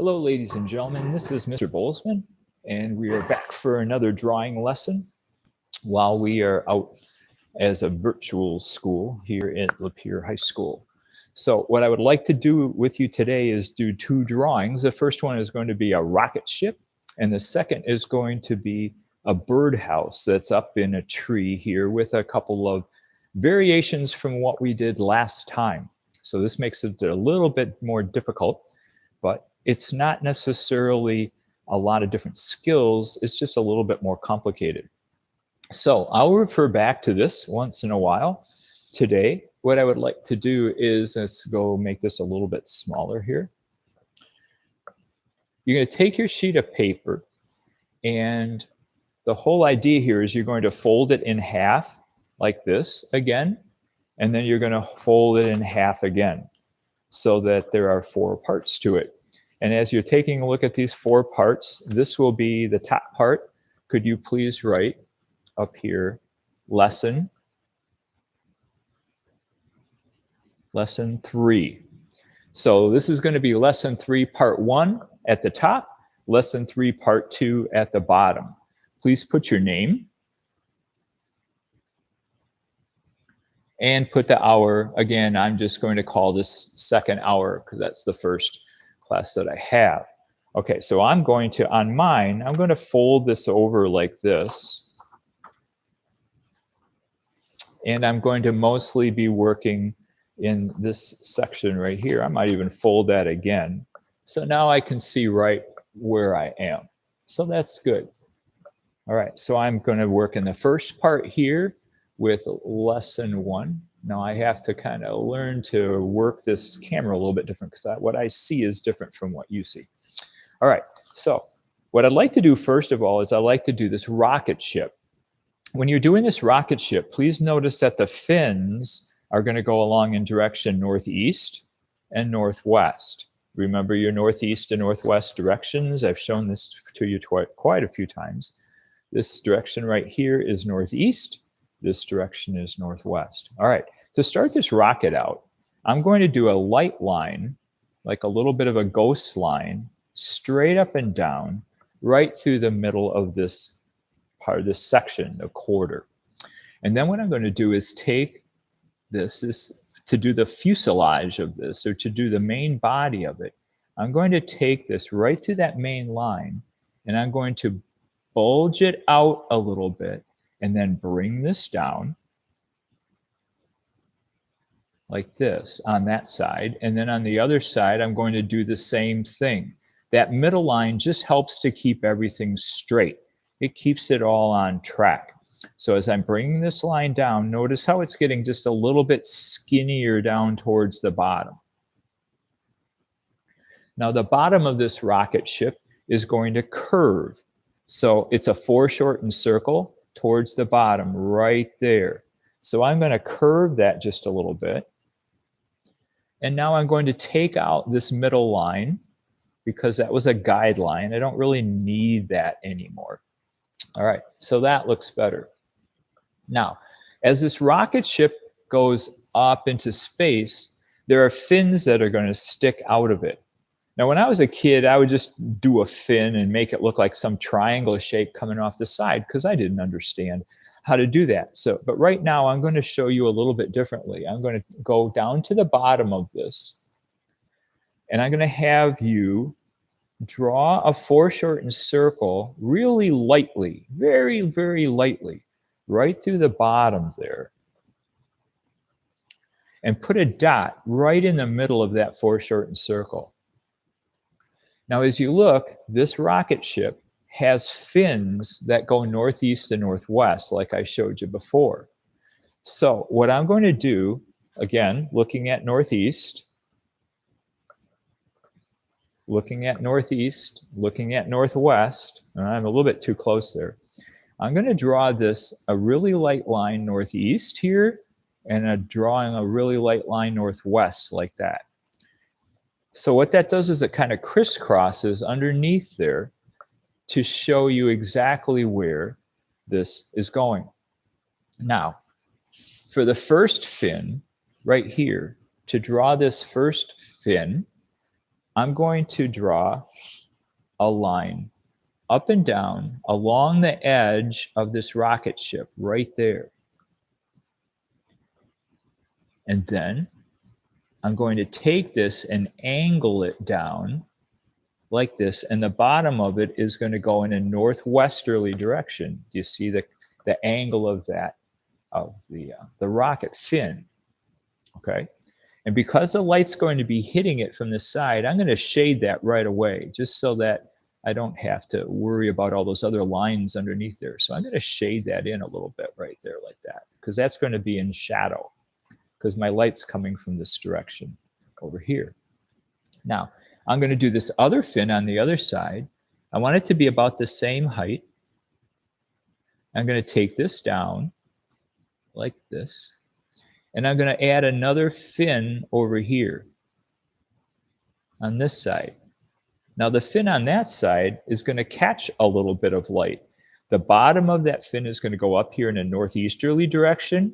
Hello, ladies and gentlemen. This is Mr. Bolzman, and we are back for another drawing lesson while we are out as a virtual school here at Lapeer High School. So what I would like to do with you today is do two drawings. The first one is going to be a rocket ship, and the second is going to be a birdhouse that's up in a tree here with a couple of variations from what we did last time. So this makes it a little bit more difficult, but it's not necessarily a lot of different skills. It's just a little bit more complicated. So I'll refer back to this once in a while. Today, what I would like to do is, let's go make this a little bit smaller here. You're going to take your sheet of paper, and the whole idea here is you're going to fold it in half like this again, and then you're going to fold it in half again so that there are four parts to it. And as you're taking a look at these four parts, this will be the top part. Could you please write up here, lesson 3. So this is going to be lesson 3, part 1 at the top, lesson 3, part 2 at the bottom. Please put your name and put the hour. Again, I'm just going to call this second hour because that's the first class that I have. Okay, so I'm going to, on mine, I'm going to fold this over like this. And I'm going to mostly be working in this section right here. I might even fold that again. So now I can see right where I am. So that's good. All right, so I'm going to work in the first part here with lesson 1. Now I have to kind of learn to work this camera a little bit different because what I see is different from what you see. All right, so what I'd like to do first of all is I'd like to do this rocket ship. When you're doing this rocket ship, please notice that the fins are going to go along in direction northeast and northwest. Remember your northeast and northwest directions. I've shown this to you quite a few times. This direction right here is northeast. This direction is northwest. All right, to start this rocket out, I'm going to do a light line, like a little bit of a ghost line, straight up and down, right through the middle of this part of this section, the quarter. And then what I'm going to do is take this to do the fuselage of this, or to do the main body of it. I'm going to take this right through that main line, and I'm going to bulge it out a little bit, and then bring this down like this on that side. And then on the other side, I'm going to do the same thing. That middle line just helps to keep everything straight. It keeps it all on track. So as I'm bringing this line down, notice how it's getting just a little bit skinnier down towards the bottom. Now the bottom of this rocket ship is going to curve. So it's a foreshortened circle towards the bottom right there. So I'm going to curve that just a little bit. And now I'm going to take out this middle line because that was a guideline. I don't really need that anymore. All right, so that looks better. Now, as this rocket ship goes up into space, there are fins that are going to stick out of it. Now, when I was a kid, I would just do a fin and make it look like some triangle shape coming off the side because I didn't understand how to do that. But right now, I'm going to show you a little bit differently. I'm going to go down to the bottom of this, and I'm going to have you draw a foreshortened circle really lightly, very, very lightly, right through the bottom there. And put a dot right in the middle of that foreshortened circle. Now, as you look, this rocket ship has fins that go northeast and northwest, like I showed you before. So what I'm going to do, again, looking at northeast, looking at northeast, looking at northwest, and I'm a little bit too close there. I'm going to draw this, a really light line northeast here, and drawing a really light line northwest like that. So what that does is it kind of crisscrosses underneath there to show you exactly where this is going. Now, for the first fin right here, to draw this first fin, I'm going to draw a line up and down along the edge of this rocket ship right there. And then I'm going to take this and angle it down like this, and the bottom of it is going to go in a northwesterly direction. You see the angle of that, of the rocket fin, okay? And because the light's going to be hitting it from the side, I'm going to shade that right away, just so that I don't have to worry about all those other lines underneath there. So I'm going to shade that in a little bit right there like that, because that's going to be in shadow, because my light's coming from this direction over here. Now, I'm going to do this other fin on the other side. I want it to be about the same height. I'm going to take this down like this, and I'm going to add another fin over here on this side. Now, the fin on that side is going to catch a little bit of light. The bottom of that fin is going to go up here in a northeasterly direction,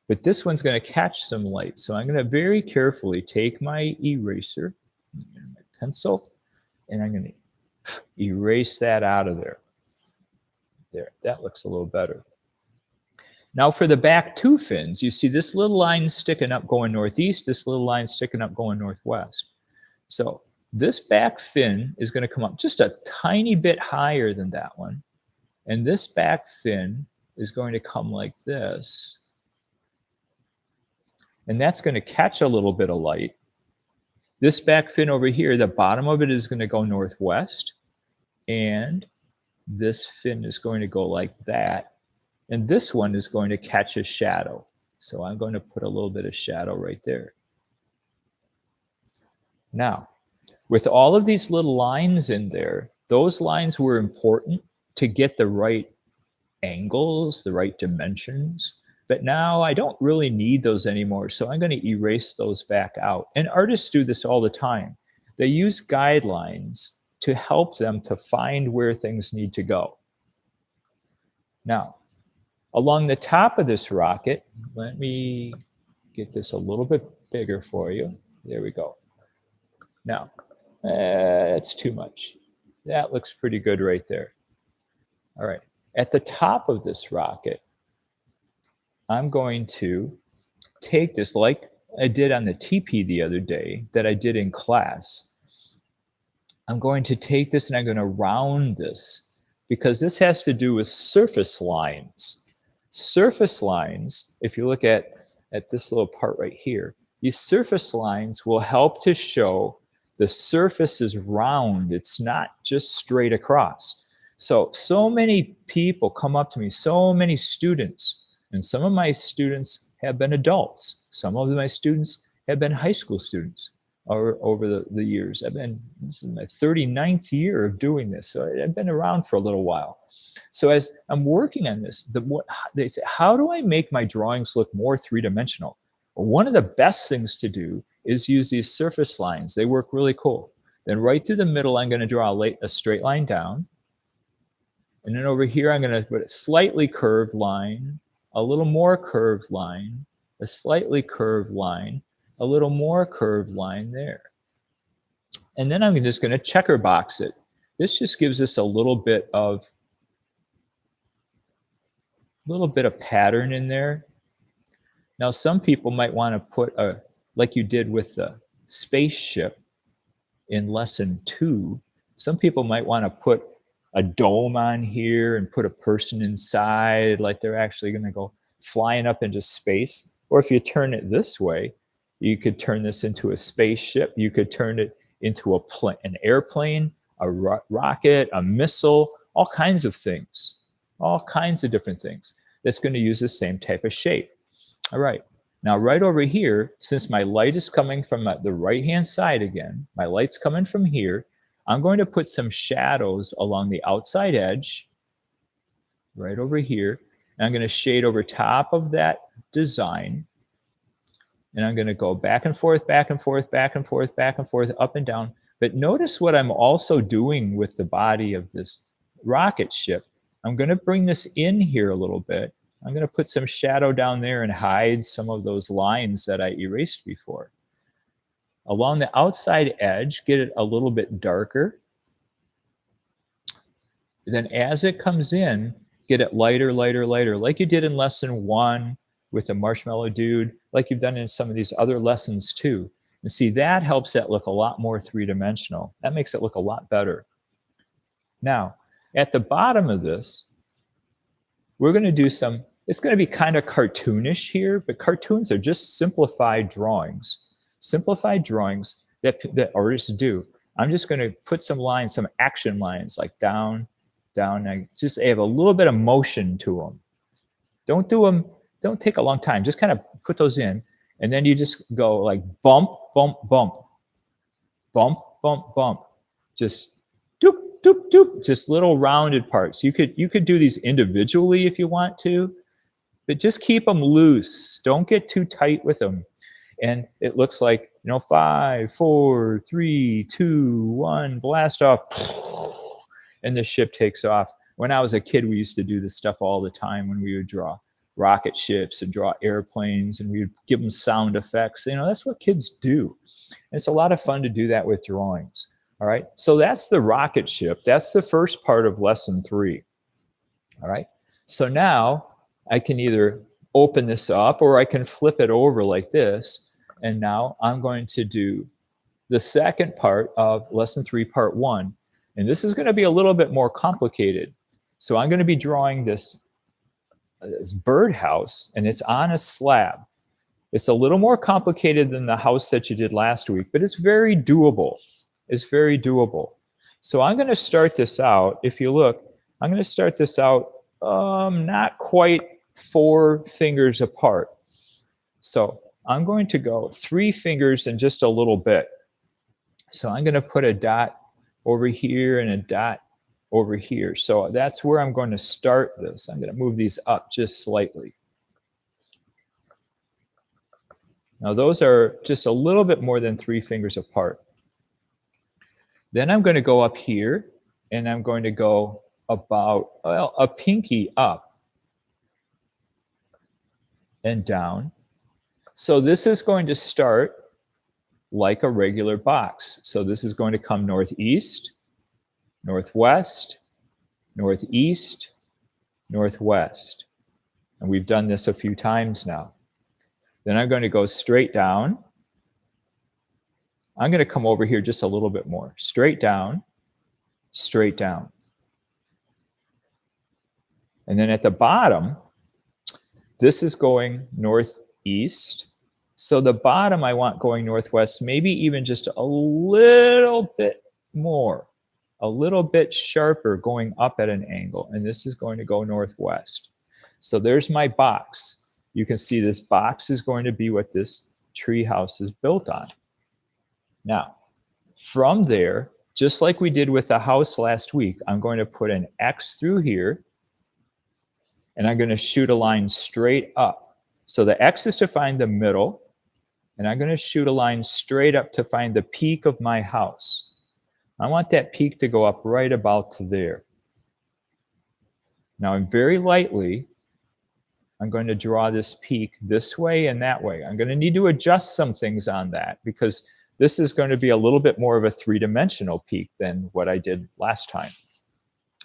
but this one's going to catch some light. So I'm going to very carefully take my eraser, my pencil, and I'm going to erase that out of there. There, that looks a little better. Now for the back two fins, you see this little line sticking up going northeast, this little line sticking up going northwest. So this back fin is going to come up just a tiny bit higher than that one. And this back fin is going to come like this. And that's going to catch a little bit of light. This back fin over here, the bottom of it is going to go northwest. And this fin is going to go like that. And this one is going to catch a shadow. So I'm going to put a little bit of shadow right there. Now, with all of these little lines in there, those lines were important to get the right angles, the right dimensions. But now I don't really need those anymore, so I'm going to erase those back out. And artists do this all the time. They use guidelines to help them to find where things need to go. Now, along the top of this rocket, let me get this a little bit bigger for you. There we go. Now, that's too much. That looks pretty good right there. All right, at the top of this rocket, I'm going to take this like I did on the TP the other day that I did in class. I'm going to take this and I'm going to round this because this has to do with surface lines. Surface lines, if you look at this little part right here, these surface lines will help to show the surface is round. It's not just straight across. So many people come up to me, so many students, and some of my students have been adults. Some of my students have been high school students over the years. This is my 39th year of doing this, so I've been around for a little while. So as I'm working on this, they say, how do I make my drawings look more three-dimensional? Well, one of the best things to do is use these surface lines. They work really cool. Then right through the middle, I'm going to draw a straight line down. And then over here, I'm going to put a slightly curved line, a little more curved line, a slightly curved line, a little more curved line there. And then I'm just going to checker box it. This just gives us a little bit of pattern in there. Now, some people might want to put like you did with the spaceship in lesson 2, some people might want to put a dome on here and put a person inside, like they're actually going to go flying up into space. Or if you turn it this way, you could turn this into a spaceship. You could turn it into an airplane, a rocket, a missile, all kinds of things, all kinds of different things that's going to use the same type of shape. All right. Now, right over here, since my light is coming from the right-hand side again, my light's coming from here, I'm going to put some shadows along the outside edge, right over here. And I'm going to shade over top of that design. And I'm going to go back and forth, back and forth, back and forth, back and forth, up and down. But notice what I'm also doing with the body of this rocket ship. I'm going to bring this in here a little bit. I'm going to put some shadow down there and hide some of those lines that I erased before. Along the outside edge, get it a little bit darker. Then as it comes in, get it lighter, lighter, lighter, like you did in lesson 1 with the marshmallow dude, like you've done in some of these other lessons too. And see, that helps that look a lot more three-dimensional. That makes it look a lot better. Now, at the bottom of this, we're going to do some, it's going to be kind of cartoonish here, but cartoons are just simplified drawings. Simplified drawings that artists do. I'm just going to put some lines, some action lines, like down, down, and just have a little bit of motion to them. Don't do them, don't take a long time. Just kind of put those in, and then you just go like bump, bump, bump, bump, bump, bump. Just doop, doop, doop. Just little rounded parts. You could do these individually if you want to, but just keep them loose. Don't get too tight with them. And it looks like, 5, 4, 3, 2, 1, blast off. And the ship takes off. When I was a kid, we used to do this stuff all the time when we would draw rocket ships and draw airplanes, and we would give them sound effects. That's what kids do. And it's a lot of fun to do that with drawings. All right. So that's the rocket ship. That's the first part of lesson 3. All right. So now I can either open this up or I can flip it over like this. And now I'm going to do the second part of lesson 3, part 1. And this is going to be a little bit more complicated. So I'm going to be drawing this birdhouse, and it's on a slab. It's a little more complicated than the house that you did last week, but it's very doable. It's very doable. So I'm going to start this out. If you look, I'm going to start this out not quite 4 fingers apart. So I'm going to go 3 fingers and just a little bit. So I'm going to put a dot over here and a dot over here. So that's where I'm going to start this. I'm going to move these up just slightly. Now those are just a little bit more than 3 fingers apart. Then I'm going to go up here, and I'm going to go about, well, a pinky up and down. So this is going to start like a regular box. So this is going to come northeast, northwest, northeast, northwest. And we've done this a few times now. Then I'm going to go straight down. I'm going to come over here just a little bit more. Straight down, straight down. And then at the bottom, this is going northeast. So the bottom I want going northwest, maybe even just a little bit more, a little bit sharper going up at an angle. And this is going to go northwest. So there's my box. You can see this box is going to be what this tree house is built on. Now, from there, just like we did with the house last week, I'm going to put an X through here, and I'm going to shoot a line straight up. So the X is to find the middle, and I'm going to shoot a line straight up to find the peak of my house. I want that peak to go up right about to there. Now, very lightly, I'm going to draw this peak this way and that way. I'm going to need to adjust some things on that because this is going to be a little bit more of a 3-dimensional peak than what I did last time.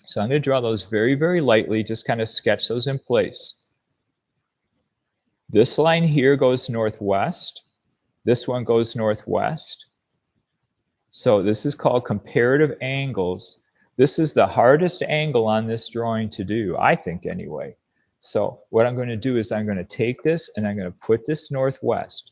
So I'm going to draw those very, very lightly, just kind of sketch those in place. This line here goes northwest. This one goes northwest. So this is called comparative angles. This is the hardest angle on this drawing to do, I think anyway. So what I'm going to do is I'm going to take this and I'm going to put this northwest.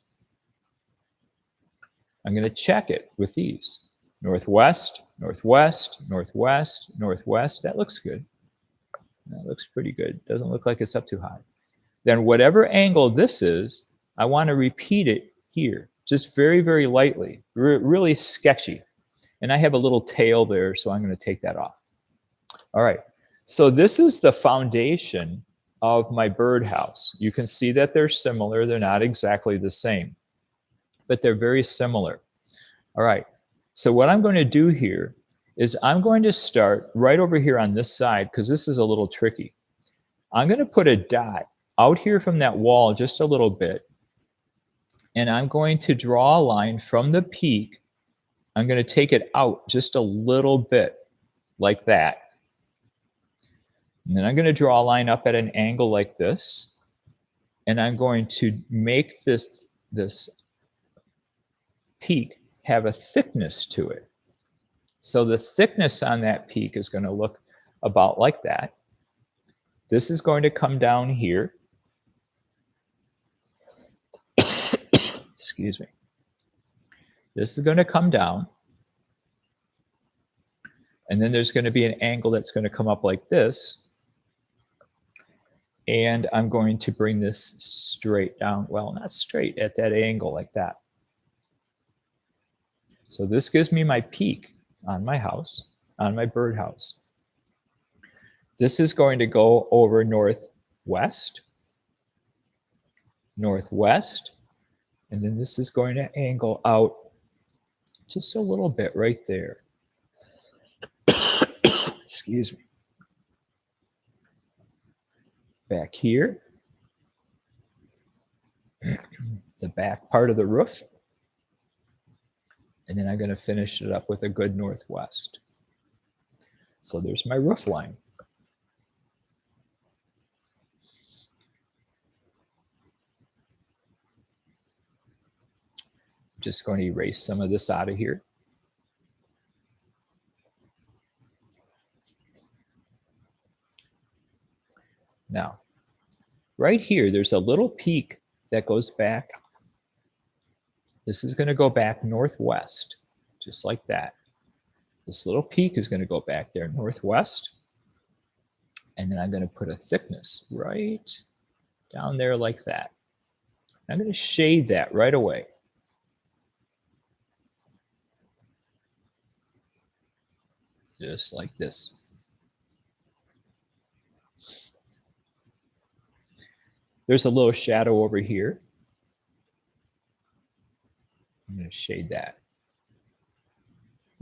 I'm going to check it with these. Northwest, northwest, northwest, northwest. That looks good. That looks pretty good. Doesn't look like it's up too high. Then whatever angle this is, I want to repeat it here. Just very, very lightly. Really sketchy. And I have a little tail there, so I'm going to take that off. All right. So this is the foundation of my birdhouse. You can see that they're similar. They're not exactly the same, but they're very similar. All right. So what I'm going to do here is I'm going to start right over here on this side because this is a little tricky. I'm going to put a dot out here from that wall just a little bit. And I'm going to draw a line from the peak. I'm going to take it out just a little bit like that. And then I'm going to draw a line up at an angle like this. And I'm going to make this peak have a thickness to it. So the thickness on that peak is going to look about like that. This is going to come down here. Excuse me. This is going to come down. And then there's going to be an angle that's going to come up like this. And I'm going to bring this straight down. Well, not straight, at that angle like that. So this gives me my peak on my house, on my birdhouse. This is going to go over northwest, northwest, and then this is going to angle out just a little bit right there. Excuse me. Back here, the back part of the roof, and then I'm going to finish it up with a good northwest. So there's my roof line. Just going to erase some of this out of here. Now, right here, there's a little peak that goes back. This is going to go back northwest, just like that. This little peak is going to go back there northwest. And then I'm going to put a thickness right down there like that. I'm going to shade that right away. Just like this. There's a little shadow over here. I'm going to shade that.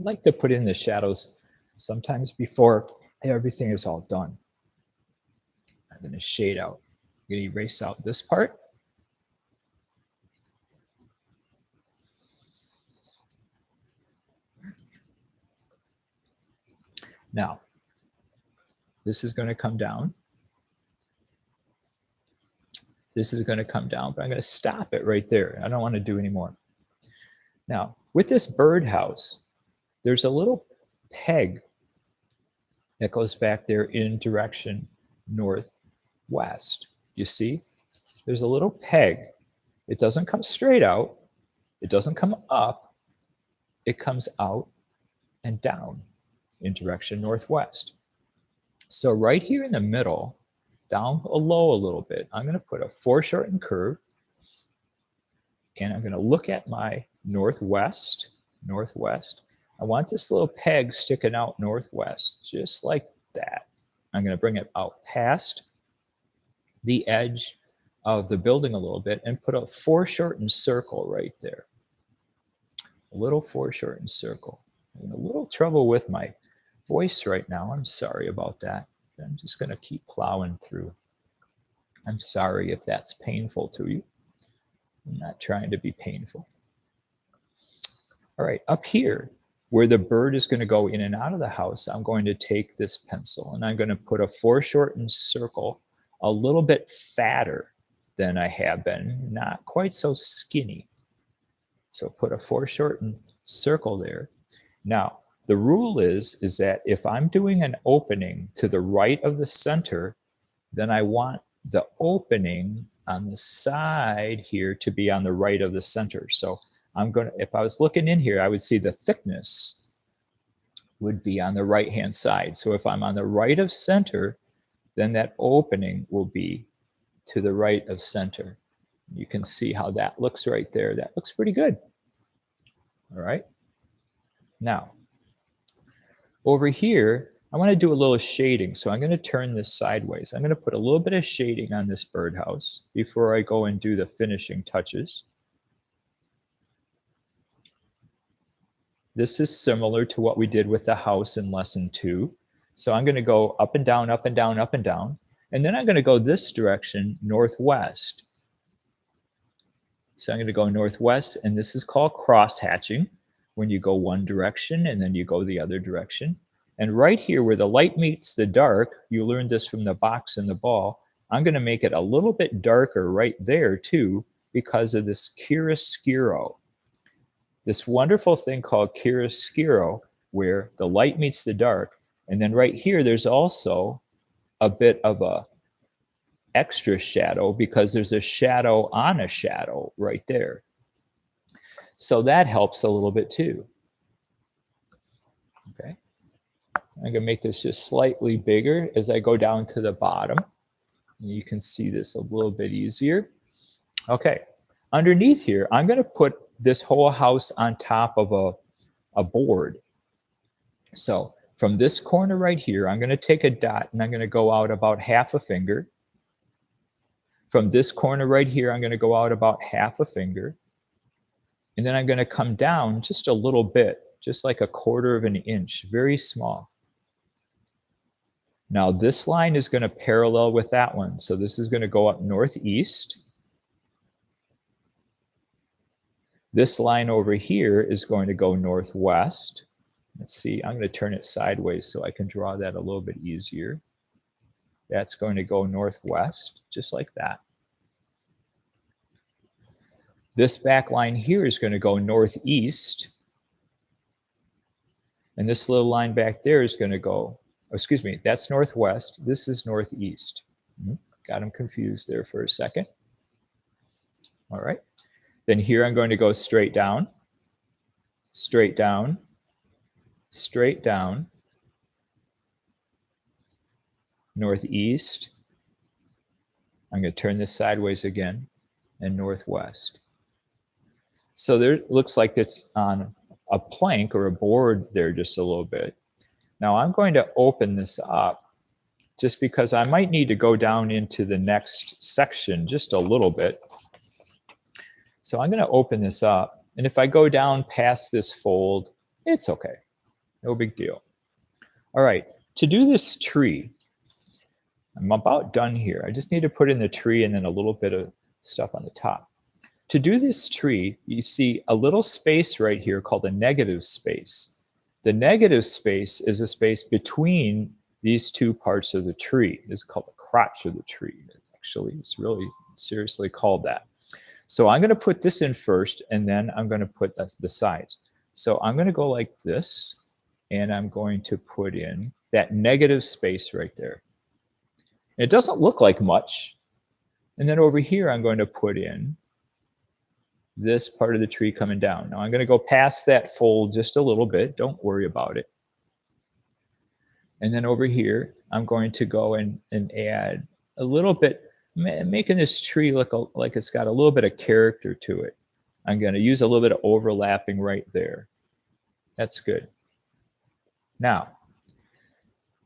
I like to put in the shadows sometimes before everything is all done. I'm going to shade out. I'm going to erase out this part. Now, this is going to come down. This is going to come down, but I'm going to stop it right there. I don't want to do any more. Now, with this birdhouse, there's a little peg that goes back there in direction northwest. You see? There's a little peg. It doesn't come straight out. It doesn't come up. It comes out and down in direction northwest. So right here in the middle, down below a little bit, I'm going to put a foreshortened curve, and I'm going to look at my northwest. I want this little peg sticking out northwest, just like that. I'm going to bring it out past the edge of the building a little bit and put a foreshortened circle right there. A little foreshortened circle. I'm having a little trouble with my voice right now. I'm sorry about that. I'm just going to keep plowing through. I'm sorry if that's painful to you. I'm not trying to be painful. All right, up here, where the bird is going to go in and out of the house, I'm going to take this pencil and I'm going to put a foreshortened circle a little bit fatter than I have been, not quite so skinny. So put a foreshortened circle there. Now, the rule is that if I'm doing an opening to the right of the center, then I want the opening on the side here to be on the right of the center. So I'm going to, if I was looking in here, I would see the thickness would be on the right-hand side. So if I'm on the right of center, then that opening will be to the right of center. You can see how that looks right there. That looks pretty good. All right. Now, over here, I want to do a little shading. So I'm going to turn this sideways. I'm going to put a little bit of shading on this birdhouse before I go and do the finishing touches. This is similar to what we did with the house in lesson 2. So I'm going to go up and down, up and down, up and down. And then I'm going to go this direction, northwest. So I'm going to go northwest, and this is called cross hatching, when you go one direction and then you go the other direction. And right here where the light meets the dark, you learned this from the box and the ball, I'm going to make it a little bit darker right there too, because of this chiaroscuro. This wonderful thing called chiaroscuro, where the light meets the dark. And then right here, there's also a bit of a extra shadow because there's a shadow on a shadow right there. So that helps a little bit too. Okay. I'm going to make this just slightly bigger as I go down to the bottom. You can see this a little bit easier. Okay. Underneath here, I'm going to put this whole house on top of a board. So from this corner right here, I'm going to take a dot and I'm going to go out about half a finger. From this corner right here, I'm going to go out about half a finger. And then I'm going to come down just a little bit, just like a quarter of an inch, very small. Now this line is going to parallel with that one. So this is going to go up northeast. This line over here is going to go northwest. Let's see, I'm going to turn it sideways so I can draw that a little bit easier. That's going to go northwest, just like that. This back line here is going to go northeast. And this little line back there is going to go, excuse me, that's northwest. This is northeast. Got them confused there for a second. All right. Then here I'm going to go straight down, straight down, straight down, northeast. I'm going to turn this sideways again, and northwest. So there looks like it's on a plank or a board there just a little bit. Now I'm going to open this up just because I might need to go down into the next section just a little bit. So I'm going to open this up, and if I go down past this fold, it's okay. No big deal. All right, to do this tree, I'm about done here. I just need to put in the tree and then a little bit of stuff on the top. To do this tree, you see a little space right here called a negative space. The negative space is a space between these two parts of the tree. It's called the crotch of the tree. Actually, it's really seriously called that. So I'm going to put this in first, and then I'm going to put the sides. So I'm going to go like this, and I'm going to put in that negative space right there. It doesn't look like much. And then over here, I'm going to put in this part of the tree coming down. Now I'm going to go past that fold just a little bit. Don't worry about it. And then over here, I'm going to go and add a little bit, making this tree look like it's got a little bit of character to it. I'm going to use a little bit of overlapping right there. That's good. Now,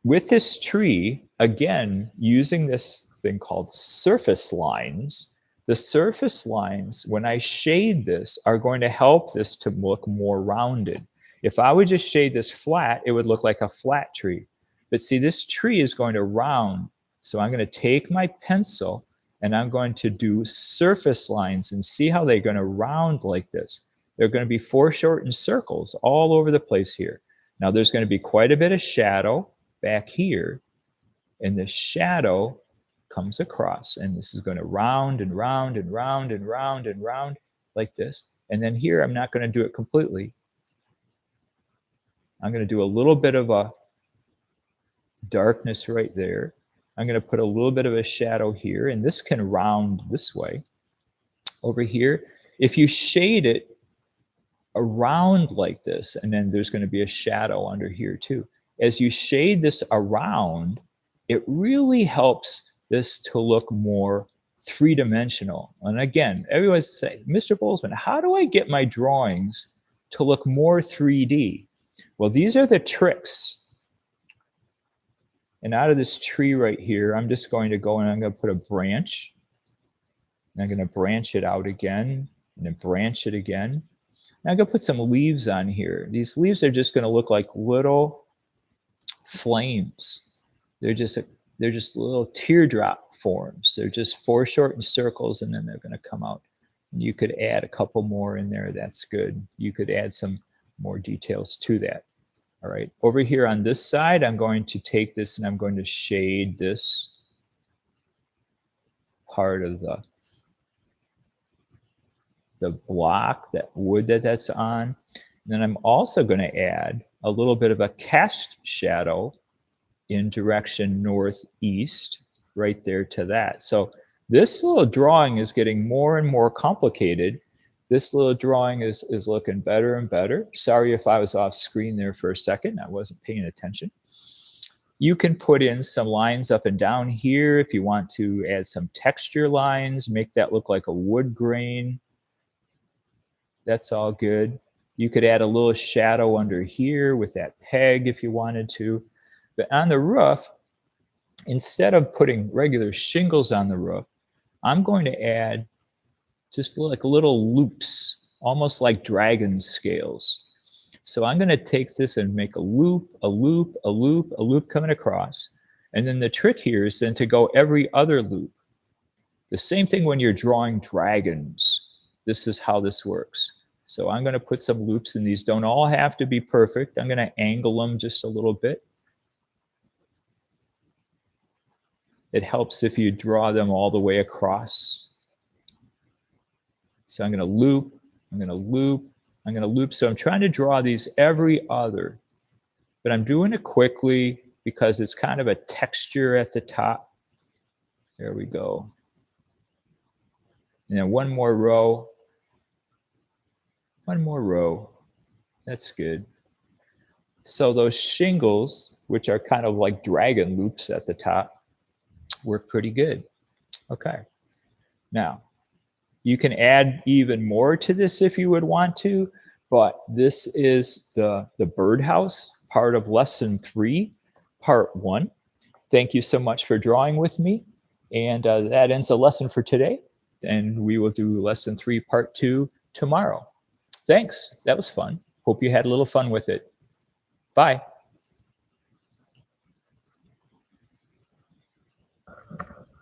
with this tree, again, using this thing called surface lines, the surface lines, when I shade this, are going to help this to look more rounded. If I would just shade this flat, it would look like a flat tree. But see, this tree is going to round. So I'm going to take my pencil and I'm going to do surface lines and see how they're going to round like this. They're going to be foreshortened circles all over the place here. Now there's going to be quite a bit of shadow back here, and the shadow comes across, and this is going to round and round and round and round and round like this. And then here I'm not going to do it completely. I'm going to do a little bit of a darkness right there. I'm going to put a little bit of a shadow here, and this can round this way. Over here, if you shade it around like this, and then there's going to be a shadow under here too. As you shade this around, it really helps this to look more three-dimensional. And again, everyone's saying, Mr. Bolzman, how do I get my drawings to look more 3D? Well, these are the tricks. And out of this tree right here, I'm just going to go and I'm going to put a branch. And I'm going to branch it out again, and then branch it again. And I'm going to put some leaves on here. These leaves are just going to look like little flames. They're just little teardrop forms. They're just foreshortened circles, and then they're going to come out. You could add a couple more in there. That's good. You could add some more details to that. All right. Over here on this side, I'm going to take this and I'm going to shade this part of the block, that wood that's on. And then I'm also going to add a little bit of a cast shadow in direction northeast right there to that. So this little drawing is getting more and more complicated. This little drawing is looking better and better. Sorry if I was off screen there for a second. I wasn't paying attention. You can put in some lines up and down here if you want to add some texture lines, make that look like a wood grain. That's all good. You could add a little shadow under here with that peg if you wanted to. But on the roof, instead of putting regular shingles on the roof, I'm going to add just like little loops, almost like dragon scales. So I'm going to take this and make a loop, a loop, a loop, a loop coming across. And then the trick here is then to go every other loop. The same thing when you're drawing dragons. This is how this works. So I'm going to put some loops in. These don't all have to be perfect. I'm going to angle them just a little bit. It helps if you draw them all the way across. So I'm going to loop, I'm going to loop, I'm going to loop. So I'm trying to draw these every other, but I'm doing it quickly because it's kind of a texture at the top. There we go. And then one more row. One more row. That's good. So those shingles, which are kind of like dragon loops at the top, work pretty good. Okay. Now, you can add even more to this if you would want to, but this is the birdhouse, part of lesson 3, part 1. Thank you so much for drawing with me. And that ends the lesson for today. And we will do lesson 3, part 2 tomorrow. Thanks. That was fun. Hope you had a little fun with it. Bye.